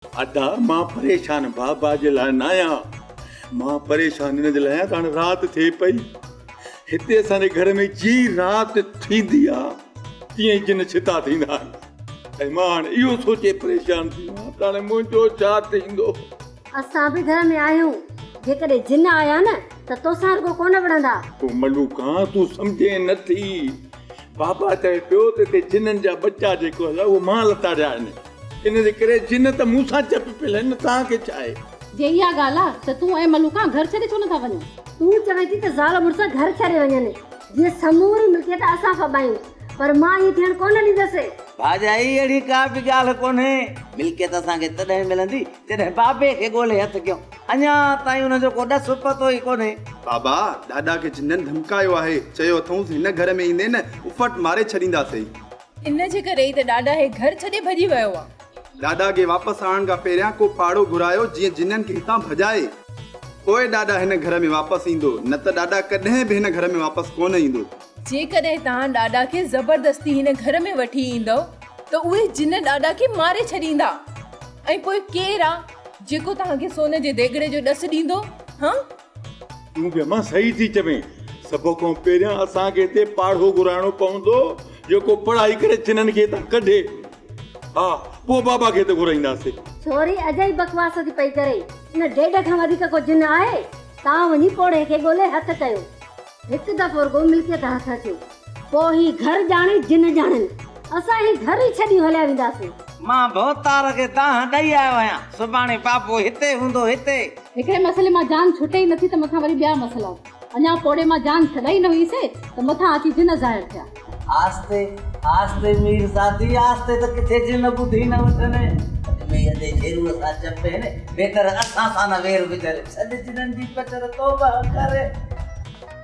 अदा मां परेशान बाबा जे लाइ न आहियां, मां परेशान इन जे लाइ आहियां त हाणे राति थिए पई। हिते असांजे घर में जी राति थींदी आहे तीअं ई जिन छिता थींदा आहिनि ऐं मां हाणे इहो सोचे परेशान थी आहियां त हाणे मुंहिंजो छा थींदो। असां बि घर में आहियूं, जेकॾहिं जिन आया न त तोसां रुॻो कोन विढ़ंदा। पोइ मलूका तूं सम्झे नथी, बाबा चए पियो त हिते जिननि जा बच्चा जेको आहे उहो मां लताड़िया आहिनि, इन जे करे जिन त मूंसां चप पियल आहिनि। तव्हांखे छा आहे? जे इहा ॻाल्हि आहे त तूं ऐं मलूका घर छॾे छो नथा वञो? तूं चवे थी त ज़ाल मुड़ुस घर छॾे वञनि, जीअं समूरी मिल्कियत असां फबायूं, पर मां इहे थियण कोन ॾींदसि। भाॼाई अहिड़ी का बि ॻाल्हि कोन्हे, मिल्कियत असांखे तॾहिं मिलंदी जॾहिं बाबे खे ॻोल्हे हथु कयूं। अञा ताईं हुनजो को ॾस पतो ई कोन्हे। बाबा ॾाॾा खे जिननि धमकायो आहे, चयो अथऊं हिन घर में ईंदे न उफट मारे छॾींदासीं। इन जे करे ई त ॾाॾा हे घर छॾे भॼी वियो आहे। ॾाॾा खे वापसि आणण खां पहिरियां को पाड़ो घुरायो जीअं जिननि खे हितां भॼाए, पोइ ॾाॾा हिन घर में वापसि ईंदो, न त ॾाॾा कॾहिं बि हिन घर में वापसि कोन ईंदो। जेकॾहिं तव्हां ॾाॾा खे ज़बरदस्ती हिन घर में वठी ईंदव त उहे जिन ॾाॾा खे मारे छॾींदा। ऐं पोइ केरु आहे जेको तव्हांखे सोने जे देगिड़े जो ॾस ॾींदो? हाँ, तूं बि अम्मा सही थी चवें। सभ खां पहिरियां असांखे हिते पाड़ो घुराइणो पवंदो जेको पढ़ाई करे जिननि खे हितां कढे। हा, पोइ बाबा खे त घुराईंदासीं। छोरी अॼु ई बकवास थी पई करे, इन ॾेढ खां वधीक को जिन आहे। तव्हां वञी पोड़े खे ॻोल्हे हथु कयो, हिकु दफ़ो रुॻो मिल्कियत हथु अचे, पोइ ही घर ॼाणे जिन ॼाणनि, असां ही घर ई छॾी हलिया वेंदासीं। मां भवतार खे तव्हां ॾेई आयो आहियां, सुभाणे बाबो हिते हूंदो। हिते हिकिड़े मसइले मां जान छुटे ई नथी त मथां वरी ॿिया मसइला। अञा पोड़े मां जान छॾाई न हुईसीं त मथां अची जिन ज़ाहिर थिया। आस्ते आस्ते मीर साथी, आस्ते त किथे जिन ॿुधी न वठनि। में अॼु शेरूअ सां चपे न, बेकर असां सां न वेर गुज़रे। छॾ जिननि जी पचर तौबा करे।